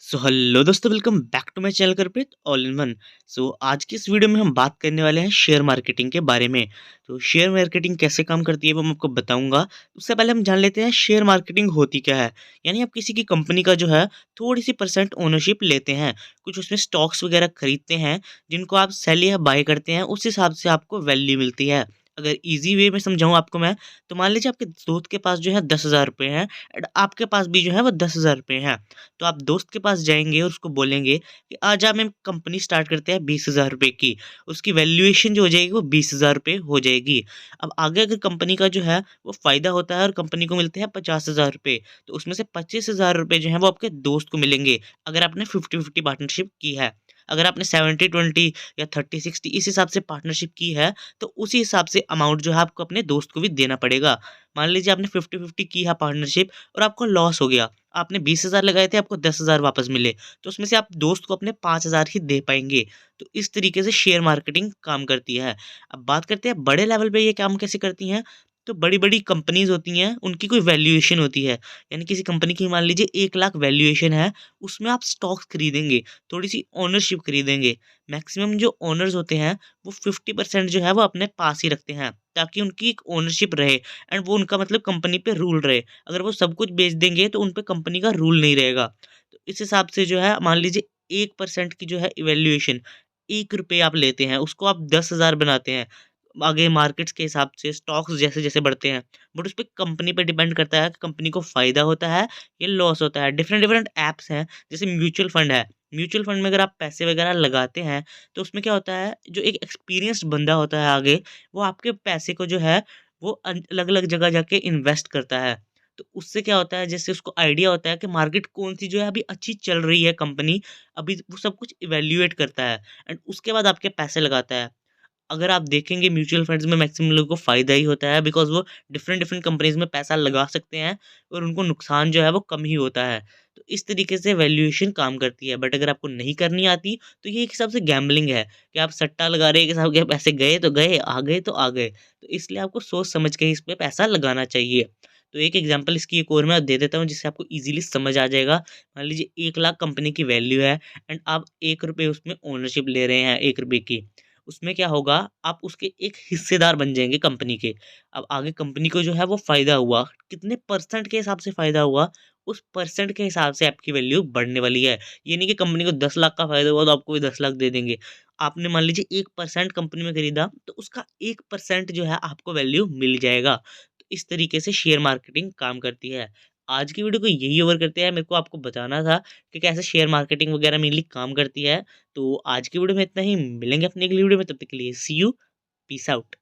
सो hello दोस्तों, welcome back to my channel Karpreet all in one. आज की इस वीडियो में हम बात करने वाले हैं शेयर मार्केटिंग के बारे में। तो शेयर मार्केटिंग कैसे काम करती है वो मैं आपको बताऊंगा। उससे पहले हम जान लेते हैं शेयर मार्केटिंग होती क्या है। यानी आप किसी की कंपनी का जो है थोड़ी सी परसेंट ओनरशिप लेते हैं, कुछ उसमें स्टॉक्स वगैरह खरीदते हैं, जिनको आप सेल या बाय करते हैं, उस हिसाब से आपको वैल्यू मिलती है। अगर इजी वे में समझाऊं आपको मैं, तो मान लीजिए आपके दोस्त के पास जो है 10,000 रुपये हैं एंड आपके पास भी जो है वो 10,000 रुपये हैं। तो आप दोस्त के पास जाएँगे और उसको बोलेंगे कि आज आप हम कंपनी स्टार्ट करते हैं 20,000 रुपए की। उसकी वैल्यूएशन जो हो जाएगी वो 20,000 रुपए हो जाएगी। अब आगे अगर कंपनी का जो है वो फ़ायदा होता है और कंपनी को मिलते हैं 50,000 रुपए, तो उसमें से 25,000 रुपए जो हैं वो आपके दोस्त को मिलेंगे, अगर आपने 50-50 पार्टनरशिप की है। अगर आपने 70-20 या 30-60 इस हिसाब से पार्टनरशिप की है, तो उसी हिसाब से अमाउंट जो है आपको अपने दोस्त को भी देना पड़ेगा। मान लीजिए आपने 50-50 की है पार्टनरशिप और आपको लॉस हो गया। आपने 20,000 लगाए थे, आपको 10,000 वापस मिले, तो उसमें से आप दोस्त को अपने 5,000 ही दे पाएँगे। तो इस तरीके से शेयर मार्केटिंग काम करती है। अब बात करते हैं बड़े लेवल पे ये काम कैसे करती हैं। तो बड़ी-बड़ी कंपनीज़ होती हैं, उनकी कोई वैल्यूएशन होती है। यानी किसी कंपनी की मान लीजिए 1 लाख वैल्यूएशन है, उसमें आप स्टॉक्स खरीदेंगे, थोड़ी-सी ओनरशिप खरीदेंगे। मैक्सिमम जो ओनर्स होते हैं, वो 50% जो है वो अपने पास ही रखते हैं, ताकि उनकी एक ओनरशिप रहे एंड वो उनका मतलब कंपनी पे रूल रहे। अगर वो सब कुछ बेच देंगे तो उन पे कंपनी का रूल नहीं रहेगा। तो इस हिसाब से जो है मान लीजिए 1% की जो है इवैल्यूएशन, ₹1 आप लेते हैं, उसको आप 10,000 बनाते हैं। आगे मार्केट्स के हिसाब से स्टॉक्स जैसे-जैसे बढ़ते हैं, बट उसपे कंपनी पे डिपेंड करता है कि कंपनी को फ़ायदा होता है या लॉस होता है। डिफरेंट-डिफरेंट ऐप्स हैं, जैसे म्यूचुअल फंड है। म्यूचुअल फंड में अगर आप पैसे वगैरह लगाते हैं, तो उसमें क्या होता है, जो एक एक्सपीरियंस्ड बंदा होता है आगे, वो आपके पैसे को जो है वो अलग-अलग जगह जाके इन्वेस्ट करता है। तो उससे क्या होता है, जैसे उसको आइडिया होता है कि मार्केट कौन-सी जो है अभी अच्छी चल रही है कंपनी, अभी वो सब कुछ इवैल्यूएट करता है एंड उसके बाद आपके पैसे लगाता है। अगर आप देखेंगे म्यूचुअल फंड्स में मैक्सिमम लोगों को फ़ायदा ही होता है, बिकॉज़ वो डिफरेंट-डिफरेंट कंपनीज़ में पैसा लगा सकते हैं और उनको नुकसान जो है वो कम ही होता है। तो इस तरीके से वैल्यूएशन काम करती है, बट अगर आपको नहीं करनी आती, तो ये एक हिसाब से गैम्बलिंग है कि आप सट्टा लगा रहे हैं कि साहब के पैसे गए तो गए, आ गए तो आ गए। तो इसलिए आपको सोच समझ के ही इस पे पैसा लगाना चाहिए। तो एक एग्ज़ाम्पल इसकी एक और मैं दे देता हूँ, जिससे आपको ईज़िली समझ आ जाएगा। मान लीजिए 1 लाख कंपनी की वैल्यू है एंड आप ₹1 उसमें ओनरशिप ले रहे हैं ₹1 की। उसमें क्या होगा, आप उसके एक हिस्सेदार बन जाएँगे कंपनी के। अब आगे कंपनी को जो है वो फ़ायदा हुआ, कितने परसेंट के हिसाब से फ़ायदा हुआ, उस परसेंट के हिसाब से आपकी वैल्यू बढ़ने वाली है। ये नहीं कि कंपनी को 10 लाख का फ़ायदा हुआ तो आपको भी 10 लाख दे देंगे। आपने मान लीजिए 1% कंपनी में खरीदा, तो उसका 1% जो है आपको वैल्यू मिल जाएगा। तो इस तरीके से शेयर मार्केटिंग काम करती है। आज की वीडियो को यही ओवर करते हैं, मेरे को आपको बताना था कि कैसे शेयर मार्केटिंग वगैरह मेनली काम करती है। तो आज की वीडियो में इतना ही, मिलेंगे अपनी अगली वीडियो में, तब तक के लिए सी यू, पीस आउट।